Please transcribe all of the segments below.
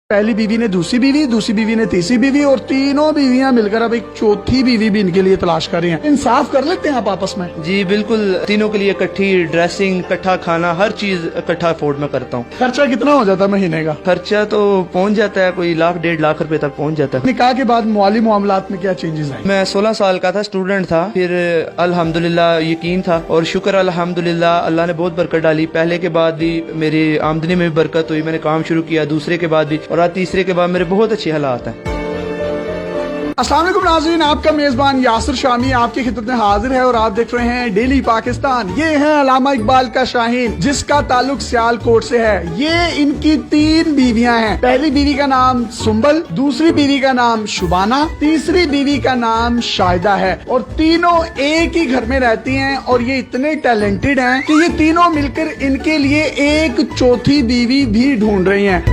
पहली बीवी ने दूसरी बीवी ने तीसरी बीवी और तीनों बीवियां मिलकर अब एक चौथी बीवी भी इनके लिए तलाश कर रही हैं। इंसाफ कर लेते हैं आप आपस में? जी बिल्कुल, तीनों के लिए इकट्ठी ड्रेसिंग, इकट्ठा खाना, हर चीज इकट्ठा अफोर्ड में करता हूँ। खर्चा कितना हो जाता है महीने का? खर्चा तो पहुँच जाता है, कोई 1-1.5 लाख रुपए तक पहुँच जाता है। निकाह के बाद माली मामलात में क्या चेंजेस आए? मैं 16 साल का था, स्टूडेंट था, फिर अल्हम्दुलिल्लाह यकीन था और शुक्र अल्हम्दुलिल्लाह अल्लाह ने बहुत बरकत डाली। पहले के बाद भी मेरी आमदनी में भी बरकत हुई, मैंने काम शुरू किया, दूसरे के बाद भी, और आज तीसरे के बाद मेरे बहुत अच्छे हालात हैं। अस्सलाम वालेकुम नाज़रीन, आपका मेजबान यासिर शामी आपकी खिदमत में हाजिर है और आप देख रहे हैं डेली पाकिस्तान। ये है अल्लामा इकबाल का शाहीन, जिसका ताल्लुक सियालकोट से है। ये इनकी 3 बीवियां हैं। पहली बीवी का नाम सुंबल, दूसरी बीवी का नाम शुबाना, तीसरी बीवी का नाम शाहिदा है और तीनों एक ही घर में रहती हैं और ये इतने टैलेंटेड हैं कि ये तीनों मिलकर इनके लिए एक चौथी बीवी भी ढूंढ रही हैं।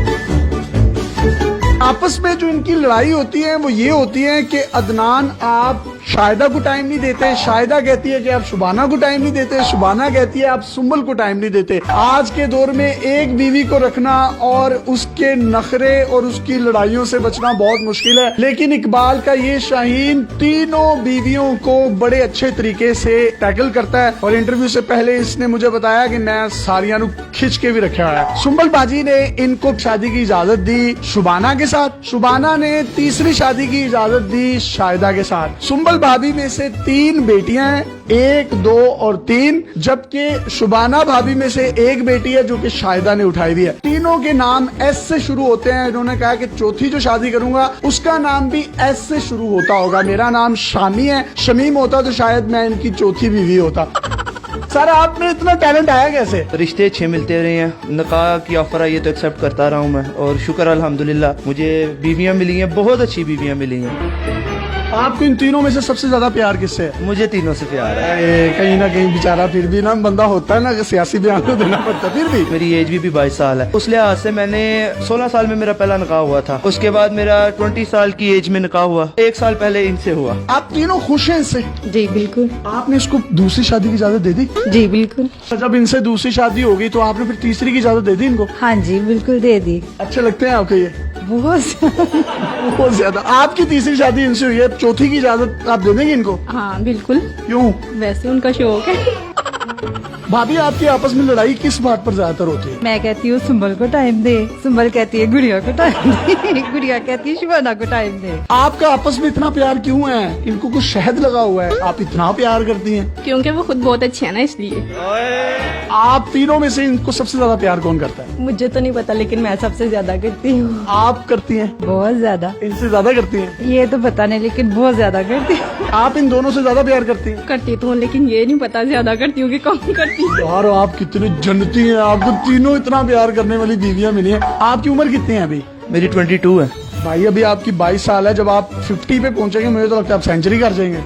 आपस में जो इनकी लड़ाई होती है वो ये होती है कि अदनान आप शाहिदा को टाइम नहीं देते, शाहिदा कहती है कि आप शुबाना को टाइम नहीं देते, शुबाना कहती है आप सुंबल को टाइम नहीं देते। आज के दौर में एक बीवी को रखना और उसके नखरे और उसकी लड़ाइयों से बचना बहुत मुश्किल है, लेकिन इकबाल का ये शाहीन तीनों बीवियों को बड़े अच्छे तरीके से टैकल करता है। और इंटरव्यू से पहले इसने मुझे बताया कि मैं सारियां खिंच के भी रखा है। सुंबल बाजी ने इनको शादी की इजाजत दी शुबाना के साथ, शुबाना ने तीसरी शादी की इजाजत दी शाहिदा के साथ। सुंबल भाभी में से 3 बेटियां हैं, 1, 2 और 3, जबकि शुबाना भाभी में से 1 बेटी है जो कि शाहिदा ने उठाई हुई है। तीनों के नाम एस से शुरू होते हैं। इन्होंने कहा कि चौथी जो शादी करूंगा उसका नाम भी एस से शुरू होता होगा। मेरा नाम शामी है, शमीम होता तो शायद मैं इनकी चौथी बीवी होता। सर आप में इतना टैलेंट आया कैसे? रिश्ते अच्छे मिलते रहे हैं, निकाह की ऑफर आई है तो एक्सेप्ट करता रहा हूँ मैं, और शुक्र अल्हम्दुलिल्लाह मुझे बीवियां मिली हैं, बहुत अच्छी बीवियां मिली हैं। आपको इन तीनों में से सबसे ज्यादा प्यार किससे है? मुझे तीनों से प्यार है। कहीं ना कहीं बेचारा फिर भी ना बंदा होता है ना कि सियासी बयान तो देना पड़ता है, फिर भी मेरी एज भी 22 साल है। उस लिहाज से मैंने 16 साल में मेरा पहला निकाह हुआ था, उसके बाद मेरा 20 साल की एज में निकाह हुआ, 1 साल पहले इनसे हुआ। आप तीनों खुश हैं इससे? जी बिल्कुल। आपने इसको दूसरी शादी की इजाजत दे दी? जी बिल्कुल। जब इनसे दूसरी शादी हो गई तो आपने फिर तीसरी की इजाजत दे दी इनको? हाँ जी बिल्कुल दे दी। अच्छे लगते हैं आपको ये? बहुत ज्यादा। आपकी तीसरी शादी इनसे हुई है, चौथी की इजाजत आप दे देंगे इनको? हाँ बिल्कुल। क्यों? वैसे उनका शौक है। भाभी आपकी आपस में लड़ाई किस बात पर ज्यादातर होती है? मैं कहती हूँ सुंबल को टाइम दे, सुंबल कहती है गुड़िया को टाइम दे, गुड़िया कहती है शुबाना को टाइम दे। आपका आपस में इतना प्यार क्यों है? इनको कुछ शहद लगा हुआ है, आप इतना प्यार करती हैं? क्योंकि वो खुद बहुत अच्छे है ना, इसलिए। आप तीनों में से इनको सबसे ज्यादा प्यार कौन करता है? मुझे तो नहीं पता, लेकिन मैं सबसे ज्यादा करती हूँ। आप करती हैं? बहुत ज्यादा। इनसे ज्यादा करती हैं? ये तो पता नहीं, लेकिन बहुत ज्यादा करती हूँ। आप इन दोनों से ज्यादा प्यार करती हैं? करती तो हूँ, लेकिन ये नहीं पता ज्यादा करती हूँ कि कम करती हूँ। यार आप कितनी जन्नती हैं, आपको तीनों इतना प्यार करने वाली बीवियां मिली हैं। आपकी उम्र कितनी है अभी? मेरी 22 है। भाई अभी आपकी 22 साल है, जब आप 50 पे पहुंचेंगे मुझे तो लगता है आप सेंचुरी कर जाएंगे।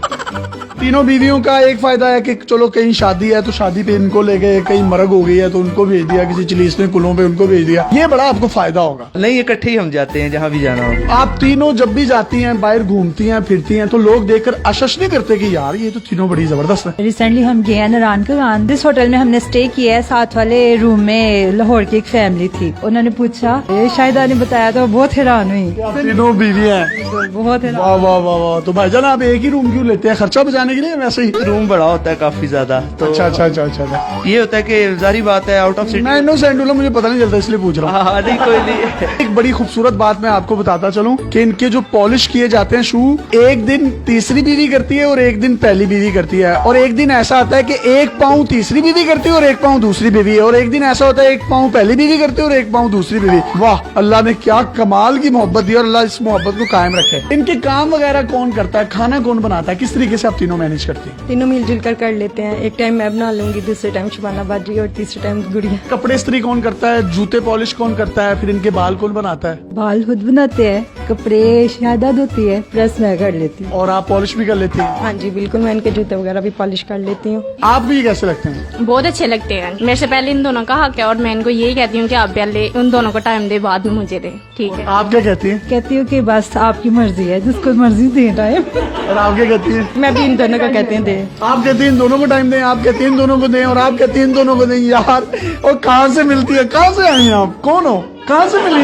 तीनों बीवियों का एक फायदा है कि चलो कहीं शादी है तो शादी पे इनको ले गए, कहीं मरग हो गई है तो उनको भेज दिया, किसी चिलीस में कुलों पे उनको भेज दिया। ये बड़ा आपको फायदा होगा। नहीं, इकट्ठे ही हम जाते हैं जहाँ भी जाना हो। आप तीनों जब भी जाती हैं, बाहर घूमती हैं, फिरती हैं, तो लोग देखकर अशश नहीं करते कि यार ये तो तीनों बड़ी जबरदस्त है? रिसेंटली हम गए हैं नारायण का, जिस होटल में हमने स्टे किया है, साथ वाले रूम में लाहौर की एक फैमिली थी। उन्होंने पूछा, शाहिदा ने बताया तो बहुत हैरान हुई। तीनों बीवी हैं? बहुत हैरान। वाह वाह वाह वाह। तो भाईजान आप एक ही रूम क्यों लेते हैं? खर्चा बचाने के लिए? वैसे ही रूम बड़ा होता है काफी ज्यादा, तो अच्छा अच्छा अच्छा अच्छा। ये होता है कि जारी बात है आउट ऑफ सिटी। मैं इनोसेंट हूँ, मुझे पता नहीं चलता इसलिए पूछ रहा हूँ। हाँ नहीं कोई नहीं। एक बड़ी खूबसूरत बात मैं आपको बताता चलूं कि इनके जो पॉलिश किए जाते हैं शू, एक दिन तीसरी बीवी करती है और एक दिन पहली बीवी करती है, और एक दिन ऐसा आता है कि 1 पाँव तीसरी बीवी करती है और 1 पाँव दूसरी बीवी है, और एक दिन ऐसा होता है 1 पाँव पहली बीवी करती है और 1 पाँव दूसरी बीवी। वाह, अल्लाह ने क्या कमाल की मोहब्बत दी और अल्लाह इस मोहब्बत को कायम रखे। इनके काम वगैरह कौन करता है? खाना कौन बनाता है? किस तरीके से आप तीनों मैनेज करती हैं? तीनों मिलजुल कर लेते हैं। एक टाइम मैं बना लूंगी, दूसरे टाइम शुबाना बाजी और तीसरे टाइम गुड़िया। कपड़े इस्त्री कौन करता है? जूते पॉलिश कौन करता है? फिर इनके बाल कौन बनाता है? बाल खुद बनाते हैं, कपड़े शाहिदा धोती है, प्रेस मैं कर लेती हूँ। और आप पॉलिश भी कर लेती हैं? हाँ जी बिल्कुल, मैं इनके जूते वगैरह भी पॉलिश कर लेती हूँ। आप भी कैसे लगते हैं? बहुत अच्छे लगते हैं। मेरे से पहले इन दोनों का हक है और मैं इनको यही कहती हूँ कि आप पहले उन दोनों को टाइम दे, बाद में मुझे दे। ठीक है। आप क्या कहती हैं? कहती हूँ कि बस आपकी मर्जी है, जिसको मर्जी दे टाइम। और आप क्या कहती हैं? मैं भी इन दोनों का कहते हैं दे। आप कहती हैं इन दोनों को टाइम दें, आप कहती हैं इन दोनों को दें, और आप कहती हैं इन दोनों को दें। यार और कहाँ से मिलती है? कहाँ से आई हैं आप? कौन हो? कहाँ से मिली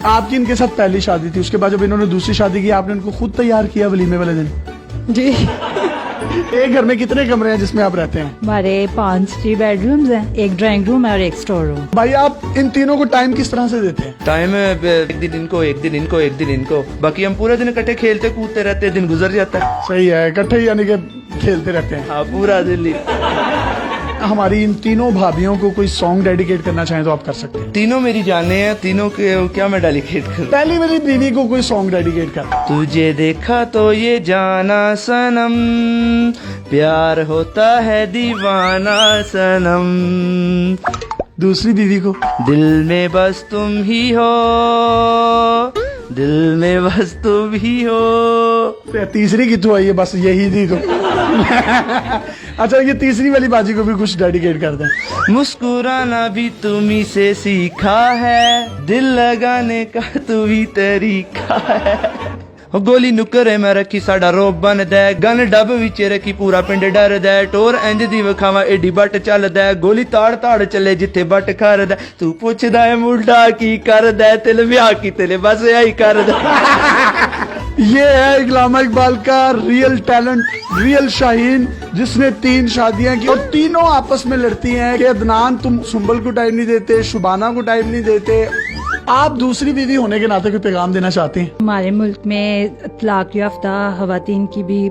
आपकी इनके साथ पहली शादी थी, उसके बाद जब इन्होंने दूसरी शादी की आपने उनको खुद तैयार किया वलीमे वाले दिन? जी। एक घर में कितने कमरे हैं जिसमें आप रहते हैं? हमारे 5 बेडरूम्स हैं, एक ड्राइंग रूम है और एक स्टोर रूम। भाई आप इन तीनों को टाइम किस तरह से देते हैं? टाइम एक दिन इनको, एक दिन इनको, एक दिन इनको, बाकी हम पूरा दिन इकट्ठे खेलते कूदते रहते हैं, दिन गुजर जाता है। सही है, इकट्ठे ही यानी कि खेलते रहते हैं। हाँ, पूरा दिन। हमारी इन तीनों भाभियों को कोई सॉन्ग डेडिकेट करना चाहें तो आप कर सकते हैं। तीनों मेरी जाने हैं, तीनों के क्या मैं डेडिकेट करूं? पहली मेरी बीवी को कोई सॉन्ग डेडिकेट कर। तुझे देखा तो ये जाना सनम, प्यार होता है दीवाना सनम, दूसरी बीवी को दिल में बस तुम ही हो, दिल में बस तुम ही हो। तीसरी की तो आई है, बस यही थी तो अच्छा, ये तीसरी वाली बाजी को भी कुछ डेडिकेट कर दें। मुस्कुराना भी तुम्ही से सीखा है, दिल लगाने का तू ही तरीका है। गोली नुकरे मैं रखी साडा रोब बन दे, गन डब विच रखी पूरा पिंड डर दे, टोर इंज दी वखावा एडी बट चल दे, गोली ताड़ ताड़ चले जिथे बट कर दे, तू पुछदा है मुंडा की कर दे, तिल ब्याह की तिल बस यही कर दे। ये है इकलामा इकबाल का रियल टैलेंट, रियल शाहीन, जिसने 3 शादियां की और तीनों आपस में लड़ती हैं कि अदनान तुम सुंबल को टाइम नहीं देते, शुबाना को टाइम नहीं देते। आप दूसरी बीवी होने के नाते कोई पैगाम देना चाहती हैं? हमारे मुल्क में तलाक याफ्ता खवातीन की भी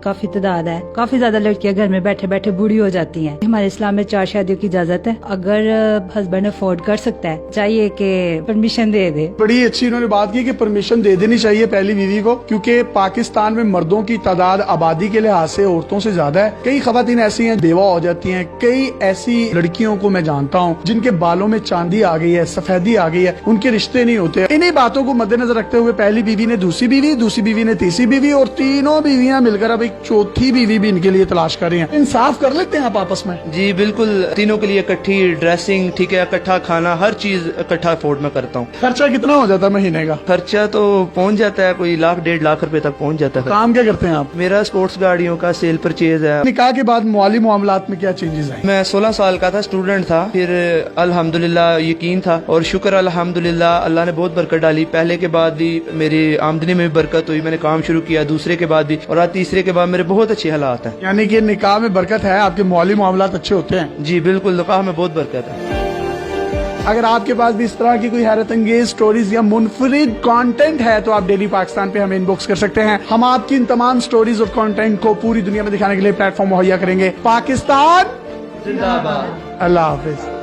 काफी तादाद है। काफी ज्यादा लड़कियां घर में बैठे बैठे बूढ़ी हो जाती हैं। हमारे इस्लाम में 4 शादियों की इजाजत है। अगर हस्बैंड अफोर्ड कर सकता है, चाहिए कि परमिशन दे दे। बड़ी अच्छी इन्होंने बात की कि परमिशन दे देनी चाहिए पहली बीवी को, क्योंकि पाकिस्तान में मर्दों की तादाद आबादी के लिहाज से औरतों से ज्यादा है। कई खवातीन ऐसी हैं बेवा हो जाती हैं, कई ऐसी लड़कियों को मैं जानता हूँ जिनके बालों में चांदी आ गई है, सफेदी आ गई है, उनके रिश्ते नहीं होते। इन्हीं बातों को मद्देनजर रखते हुए पहली बीवी ने दूसरी बीवी, दूसरी बीवी ने तीसरी बीवी और तीनों बीवियां मिलकर अब एक चौथी बीवी भी इनके लिए तलाश कर रही हैं। इंसाफ कर लेते हैं आप आपस में? जी बिल्कुल, तीनों के लिए इकट्ठी ड्रेसिंग, ठीक है, इकट्ठा खाना, हर चीज इकट्ठा अफोर्ड में करता हूँ। खर्चा कितना हो जाता है महीने का? खर्चा तो पहुँच जाता है, कोई 1 1.5 लाख रुपए तक पहुँच जाता है। काम क्या करते हैं आप? मेरा स्पोर्ट्स गाड़ियों का सेल परचेज है। निकाह के बाद माली मामलात में क्या चेंजेस आए? मैं 16 साल का था, स्टूडेंट था, फिर अल्हम्दुलिल्लाह यकीन था और शुक्र अल्हम्दुलिल्लाह अल्लाह ने बहुत बरकत डाली। पहले के बाद भी मेरी आमदनी में भी बरकत हुई, मैंने काम शुरू किया, दूसरे के बाद भी, और आज तीसरे के बाद मेरे बहुत अच्छे हालात हैं। यानी कि निकाह में बरकत है, आपके माली मामलात अच्छे होते हैं? जी बिल्कुल, निकाह में बहुत बरकत है। अगर आपके पास भी इस तरह की कोई हैरत अंगेज स्टोरीज या मुनफरिद कंटेंट है तो आप डेली पाकिस्तान पे हमें इनबॉक्स कर सकते हैं। हम आपकी इन तमाम स्टोरीज और कंटेंट को पूरी दुनिया में दिखाने के लिए प्लेटफॉर्म मुहैया करेंगे। पाकिस्तान जिंदाबाद। अल्लाह हाफिज।